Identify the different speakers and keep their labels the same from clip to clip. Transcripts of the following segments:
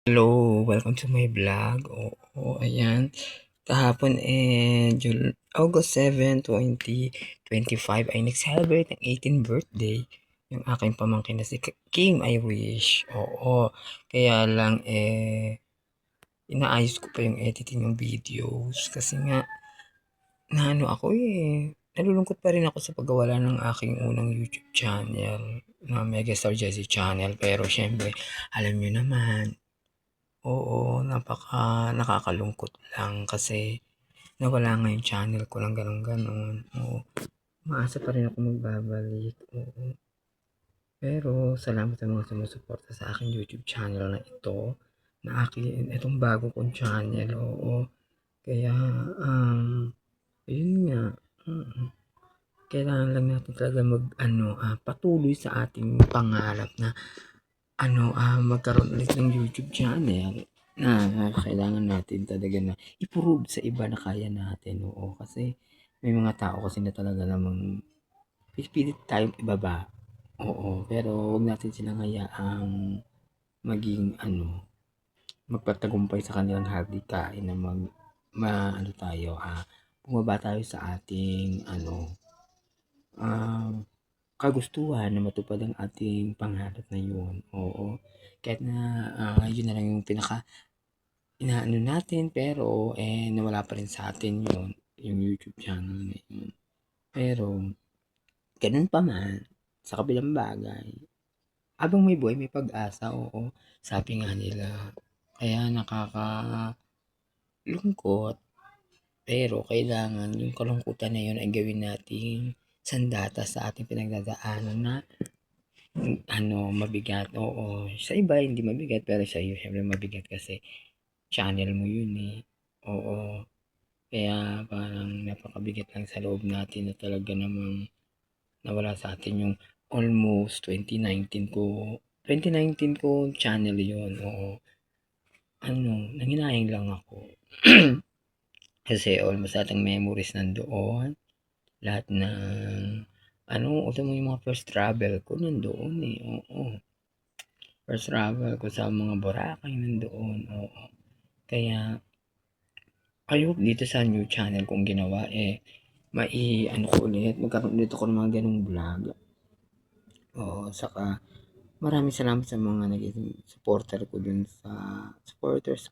Speaker 1: Hello, welcome to my vlog. Oo, ayan. Kahapon August 7, 2025 ay nag-celebrate ng 18th birthday yung aking pamangkin na si Kim I Wish. Oo, kaya lang inaayos ko pa yung editing ng videos kasi nga nalulungkot pa rin ako sa pagwawala ng aking unang YouTube channel na Megastar Jesse Channel. Pero syempre, alam nyo naman, oo, nakakalungkot lang kasi nawala nga yung channel ko ng gano'n-gano'n. Oo, umaasa pa rin ako magbabalik. Oo. Pero salamat sa mga sumusuporta sa aking YouTube channel na ito, itong bago kong channel. Oo. Kaya, ayun nga. Mm. Kailangan lang natin talaga patuloy sa ating pangarap na magkaroon ulit ng YouTube channel na kailangan natin talaga na i-prove sa iba na kaya natin. Oo, kasi may mga tao kasi na talaga namang pipilit tayong ibaba. Oo, pero wag natin silang hayaang maging magpatagumpay sa kanilang hardikain na bumaba tayo sa ating ah, kagustuhan na matupad ang ating pangarap na yun. Oo. Kahit na yun na lang yung pinaka inaano natin, pero nawala pa rin sa atin yun, yung YouTube channel na yun. Pero ganun pa man, sa kabilang bagay, habang may buhay may pag-asa, oo. Sabi nga nila, kaya nakakalungkot, pero kailangan yung kalungkutan na yun ay gawin nating sandata sa ating pinagdadaanan na mabigat. Oo, sa iba hindi mabigat, pero sa iyo syempre mabigat kasi channel mo yun eh. Oo, kaya parang napakabigat lang sa loob natin na talaga namang nawala sa atin yung almost 2019 ko channel yun. Oo, nanghinayang lang ako. Kasi almost lahat ng memories nandoon, lahat ng ultimo mo yung mga first travel ko nandoon eh. Oo, first travel ko sa mga Boracay nandoon. Oo, kaya I hope dito sa new channel kong ginawa ko ulit, magkaroon ulit ako ng mga ganung vlog. Oo, saka maraming salamat sa mga naging supporters ko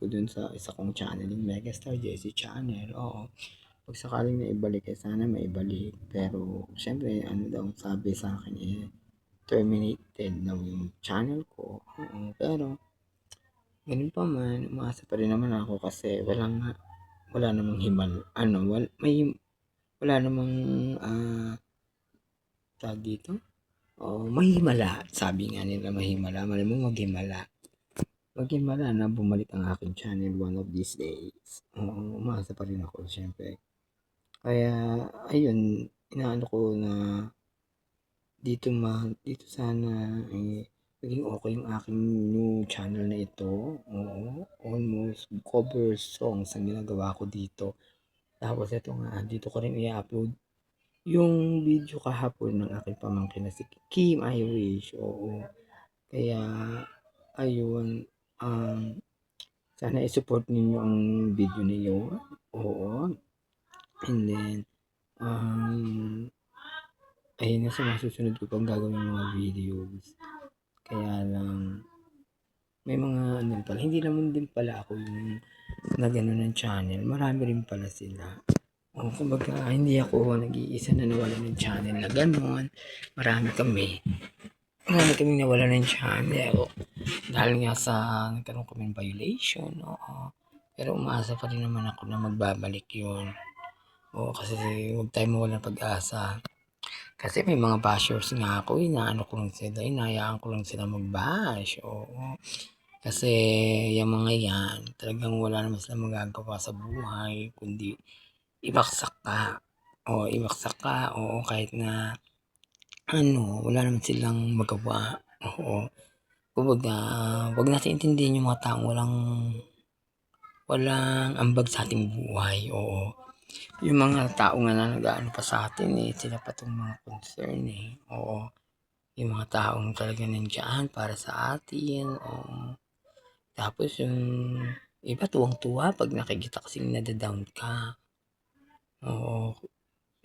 Speaker 1: dun sa isa kong channel, yung Megastar Jesse Channel. Oo, pag sakaling naibalik sana maibalik. Pero syempre daw sabi sa akin terminated daw yung channel ko. Oo, pero ganun pa man, umaasa pa rin naman ako kasi wala namang wala namang tawag dito. Mahimala. Sabi nga nila mahimala. Malam mo maghimala. Maghimala na bumalik ang aking channel one of these days. Umaasa pa rin ako syempre. Kaya ayun, inaano ko na dito sana maging okay yung aking new channel na ito. Oo, almost cover songs ang ginagawa ko dito. Tapos ito nga, dito ko rin i-upload yung video kahapon ng aking pamangkin na si Kim I Wish. Oo, kaya ayun, sana i-support ninyo ang video niyo. Oo, and then ayun na sa mga susunod ko pang gagawin mga videos. Kaya lang may mga pala, hindi naman din pala ako yung nagano ng channel, marami rin pala sila. Kumbaga hindi ako nag-iisa na nawala ng channel na gano'n. Marami kaming nawala ng channel dahil nga sa nagkaroon kami ng violation. Oo, pero umaasa pa rin naman ako na magbabalik yun. Oo, kasi huwag tayo mawala ng pag-asa. Kasi may mga bashers nga ako, hinayaan ko lang sila mag-bash. Oo, kasi yung mga yan, talagang wala naman sila magagawa sa buhay, kundi ibaksak ka. Oo, kahit na wala naman silang magawa. Oo, kumbaga, wag natin intindihin yung mga taong walang ambag sa ating buhay. Oo, yung mga tao nga na nag-aano pa sa atin sila pa tong mga concern eh. Oo, yung mga taong talaga nandiyan para sa atin. Oo, Tapos yung iba tuwang-tuwa 'pag nakikita kasing nada-down ka, oo.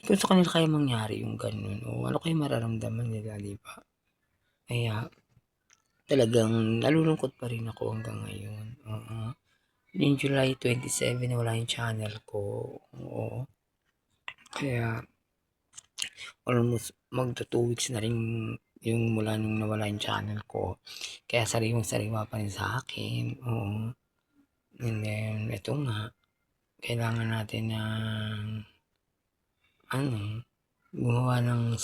Speaker 1: Kung sa kanila kaya mangyari yung gano'n, o ano kayang mararamdaman nila, 'di ba? Kaya talagang nalulungkot pa rin ako hanggang ngayon, oo. Yung July 27 nawala yung channel ko, oo. Kaya almost magtu-2 weeks na rin yung mula nung nawala yung channel ko. Kaya sariwang-sariwa pa rin sa akin, oo. And then eto nga, kailangan natin ng ano, gumawa ng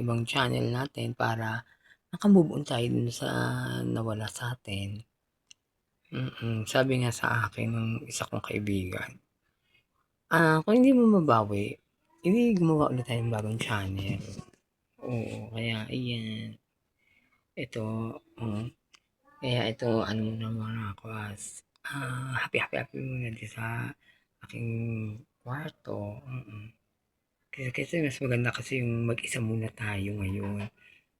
Speaker 1: ibang channel natin para maka-move on tayo dun sa nawala sa'tin. Sabi nga sa akin nung isa kong kaibigan, kung hindi mo mabawi, eh, gumawa ulit tayo ng bagong channel. Oo, kaya ayan, ito, kaya ito ano muna muna ako as, happy muna din sa aking kwarto, kasi mas maganda kasi yung mag-isa muna tayo ngayon.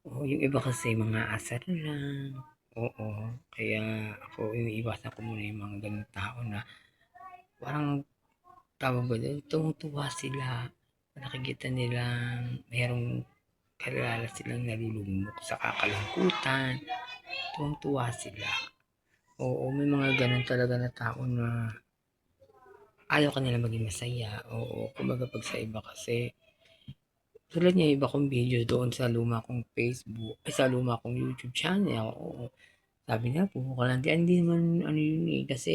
Speaker 1: Oo, yung iba kasi mga asar lang, oo. Kaya ako iniiwasan ko muna yung mga gano'ng tao na parang tawag ba dun, tuwang-tuwa sila, nakikita nilang merong kilala silang nalulugmok sa kakalungkutan, tuwang-tuwa sila. Oo, may mga gano'n talaga na tao na ayaw ka nila maging masaya, oo. Kumbaga 'pag sa iba kasi, tulad niya iba kong video doon sa luma kong Facebook, ay sa luma kong YouTube channel, oo. Sabi niya puro kalandian, hindi naman ano yun, eh, kasi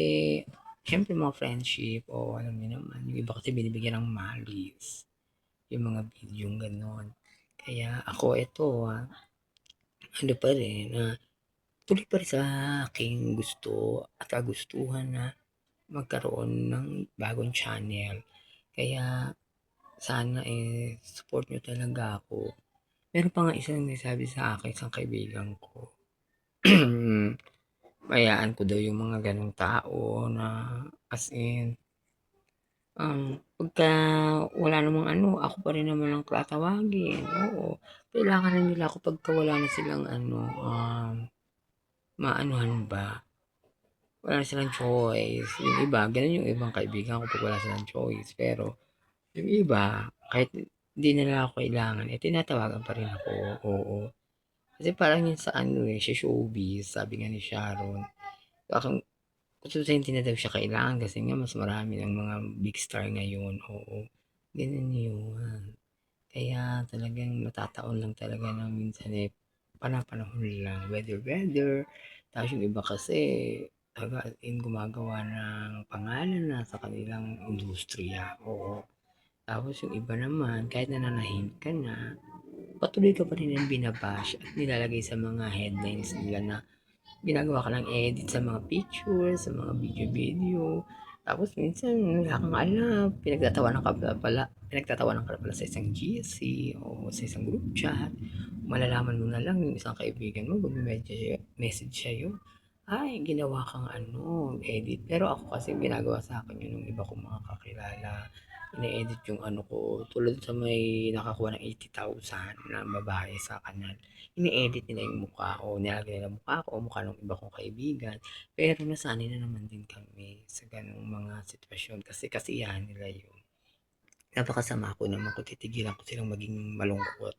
Speaker 1: siyempre mga friendship, oo, alam niyo naman, yung iba kasi binibigyan ng malis, yung mga videong gano'n. Kaya ako eto, ano pa rin, tuloy pa rin sa aking gusto at kagustuhan na magkaroon ng bagong channel. Kaya sana, support niyo talaga ako. Meron pa nga isang nagsabi sa akin, isang kaibigan ko, hayaan ko daw yung mga gano'ng tao na as in, pagka wala namang ano, ako pa rin naman ang tatawagin, oo. Kailangan rin nila ako pagka wala na silang ano, maanuhan ba, wala na silang choice. Yung iba, gano'n yung ibang kaibigan ko 'pag wala silang choice. Pero yung iba, kahit hindi nila ako kailangan, tinatawagan pa rin ako, oo. Kasi parang yun sa ano, sa showbiz, sabi nga ni Sharon, parang tutuusin hindi na daw siya kailangan kasi nga mas marami ng mga big star ngayon, oo. Gano'n yun. Kaya talagang natataon lang talaga na minsan, pana-panahon lang, weather. Tapos yung iba kasi talaga as in gumagawa ng pangalan na sa kanilang industriya, oo. Tapos yung iba naman kahit nananahimik ka na, patuloy ka pa rin nilang bina-bash at nilalagay sa mga headlines nila na ginagawa ka lang edit sa mga pictures, sa mga video-video. Tapos minsan wala kang alam, pinagtatawanan ka pala sa isang GC o sa isang group chat. Malalaman mo na lang yung isang kaibigan mo, mag-message sa'yo, ay, ginawa kang ano, edit. Pero ako kasi ginagawa sa akin yun ng iba kong mga kakilala. Ine-edit yung ano ko, tulad sa may nakakuha ng 80,000 na babae sa kanal, ini-edit nila yung mukha ko, nilalagay nila mukha ko o mukha ng iba kong kaibigan. Pero nasanay na naman din kami sa ganong mga sitwasyon kasi kasiyahan nila yun. Napakasama ko naman kung titigilan ko silang maging malungkot.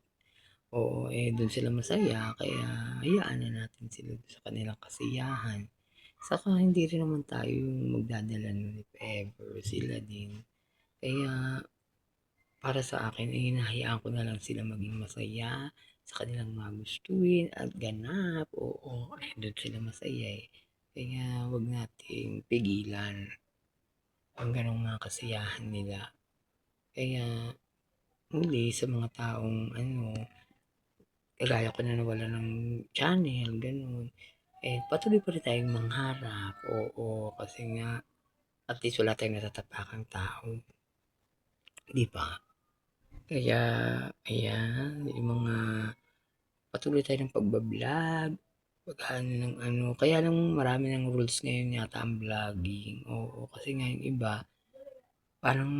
Speaker 1: Oo, dun sila masaya kaya hayaan na natin sila sa kanilang kasiyahan. Saka hindi rin naman tayo yung magdadala nun if ever, sila din. Kaya para sa akin ay hinahayaan ko na lang sila maging masaya sa kanilang mga gustuhin at ganap, oo, dun sila masaya, Kaya wag nating pigilan ang gano'ng mga kasiyahan nila. Kaya muli sa mga taong ano, kagaya ko na nawalan ng channel, gano'n, patuloy pa rin tayong mangharap, oo, kasi nga at least wala tayong natatapakang tao, 'di ba? Kaya ayan, yung mga patuloy tayo ng pagba-vlog, pag-aano ng ano, kaya lang marami ng rules ngayon yata ang vlogging, oo, kasi nga yung iba parang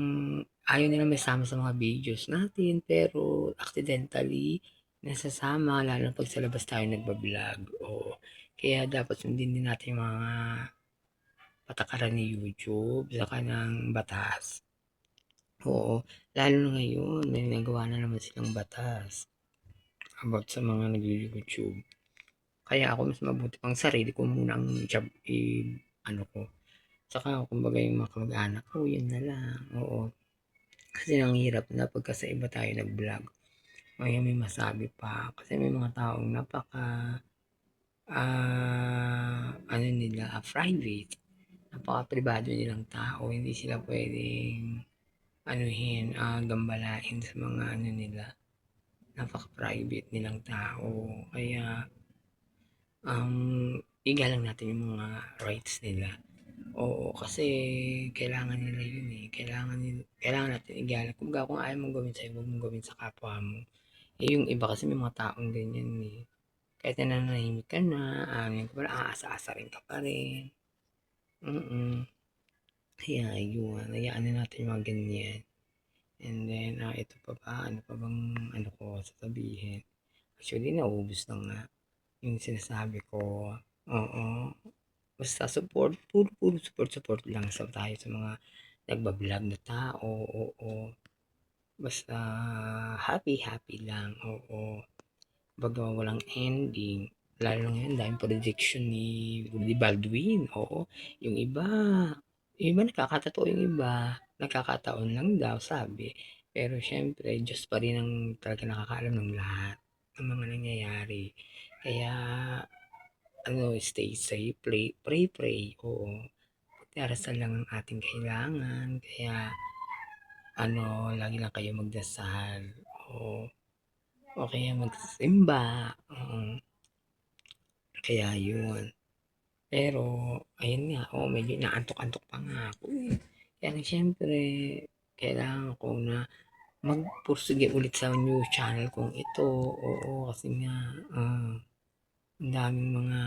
Speaker 1: ayaw nilang maisama sa mga videos natin pero accidentally nasasama lalo na 'pag sa labas tayo nagba-vlog, oo. Kaya dapat sundin din natin yung mga patakaran ni YouTube sa ng batas. Oo, lalo na ngayon may nagawa na naman silang batas about sa mga nag-YouTube. Kaya ako mas mabuti pang sarili ko muna ang job ano ko. Saka kumbaga yung mga kamag-anak ko, yun na lang. Oo. Kasi ang hirap na pagka sa iba tayo nag-vlog. Kaya may masabi pa. Kasi may mga taong napaka ano nila, private. Napaka-pribado nilang tao. Hindi sila pwedeng anuhin, gambalain sa mga ano nila. Napaka-private nilang tao. Kaya igalang natin yung mga rights nila. Oo, kasi kailangan nila yun eh. Kailangan natin igalang. Kung ayaw mong gawin sa'yo, huwag mong gawin sa kapwa mo. Eh, yung iba kasi may mga taong ganyan eh. Kahit na nanahimik ka na, ano ka pala, aasa-asa rin ka pa rin. Kaya yun, hayaan na natin yung mga ganyan. And then, ito pa ba? Ano pa bang ano ko sasabihin? Actually, naubos na nga yung sinasabi ko. Oo. Basta support, puro support lang sa tayo sa mga nagbablog na tao. Oo. Basta happy lang. Oo. Baga walang ending. Lalo na ngayon, daming prediction ni Rudy Baldwin. Oo. Yung iba, nakakatotoo yung iba. Nagkakataon lang daw, sabi. Pero syempre, Diyos pa rin ang talaga nakakaalam ng lahat ng mga nangyayari. Kaya, stay safe, pray. Oo. Darasal lang ang ating kailangan. Kaya, lagi lang kayo magdasal. Oo. O kaya magsimba. Oo. Kaya yun. Pero, ayun nga, medyo inaantok-antok pa nga ako eh. Kaya siyempre, kailangan ko na magpursige ulit sa new channel kong ito. Oo, kasi nga, ang daming mga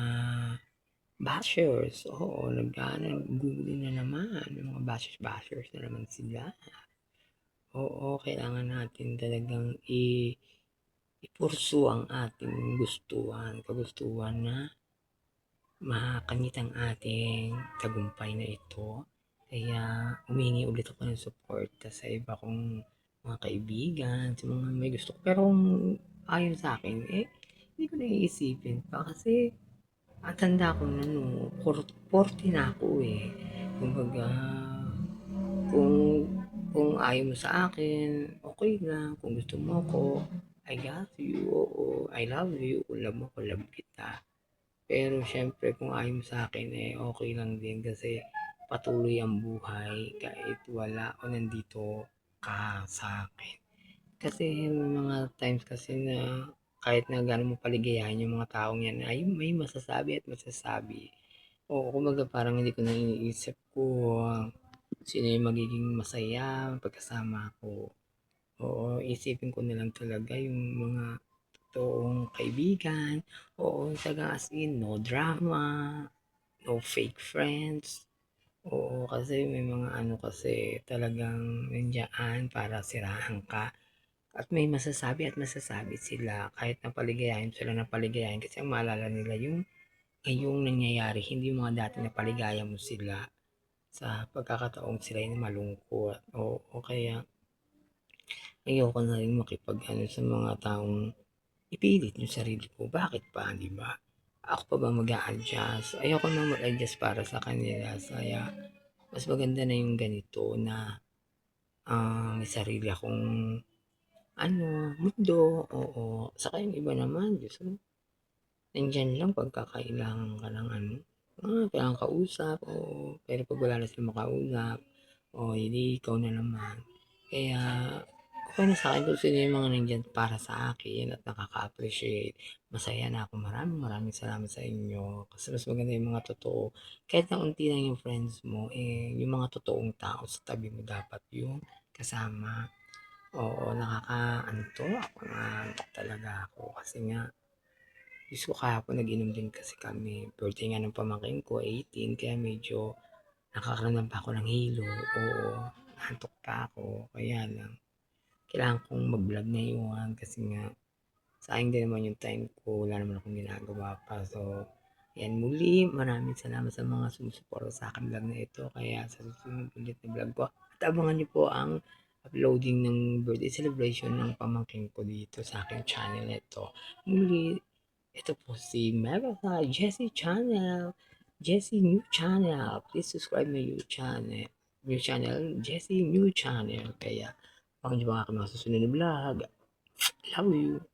Speaker 1: bashers. Oo, nag-google na naman. Yung mga bashers na naman sila. Oo, kailangan natin talagang ipursu ang ating kagustuhan na makamit ang ating tagumpay na ito. Kaya humingi ulit ako ng suporta sa iba kong mga kaibigan, sa mga may gusto ko. Pero kung ayaw sa akin, hindi ko naiisipin pa kasi ang tanda ko na no, 40 na ako eh. Kumbaga, kung kung ayaw mo sa akin, okay lang. Kung gusto mo ako, I got you. Oo, I love you. Kung love mo ko, love kita. Pero syempre kung ayaw mo sa akin okay lang din kasi patuloy ang buhay kahit wala o nandito ka sa akin. Kasi may mga times kasi na kahit na gaano mo paligayahin yung mga taong yan ay may masasabi. Oo, kumbaga parang hindi ko na iniisip ko sino yung magiging masaya pagkasama ko. Oo, isipin ko na lang talaga yung mga toong kaibigan. Oo, taga as in, no drama, no fake friends. Oo, kasi may mga ano kasi talagang nandiyan para sirahan ka. At may masasabi sila kahit napaligayahin sila ng paligayahin kasi ang maalala nila yung ngayong nangyayari, hindi yung mga dati na paligaya mo sila sa pagkakataong sila ay malungkot. O kaya ayoko na rin makipag sa mga taong ipilit yung sarili ko. Bakit pa, di ba? Ako pa ba mag-a-adjust? Ayoko na mag-adjust para sa kanila. Kaya, mas maganda na yung ganito na may sarili akong mundo. Oo. Saka yung iba naman, Diyos mo, nandyan lang pagkakailangan ka ng kailangan kausap. Oo. Pero pag wala na silang makausap, hindi ikaw na naman. Kaya, okay na sa'kin kung sino yung mga nandiyan para sa akin at nakaka-appreciate. Masaya na ako. Maraming salamat sa inyo. Kasi mas maganda yung mga totoo. Kahit na unti lang yung friends mo, yung mga totoong tao sa tabi mo dapat yung kasama. Oo, ako na talaga ako. Kasi nga, Diyos ko kahapon nag-inom din kasi kami. Birthday nga ng pamangkin ko, 18, kaya medyo nakakaramdam pa ako ng hilo. Oo, naantok pa ako. Kaya lang, kailangan kong mag-vlog ngayon kasi nga sayang din naman yung time ko, wala naman akong ginagawa pa. So, Yan muli, maraming salamat sa mga sumusuporta sa aking vlog na ito. Kaya sa susunod ulit na vlog ko, at abangan niyo po ang uploading ng birthday celebration ng pamangkin ko dito sa aking channel na ito. Muli, ito po si Mega Jessie Channel. Jessie New Channel. Please subscribe my YouTube channel. New channel, Jessie New Channel. Kaya, abangan niyo po ang aking mga susunod na vlog. Love you.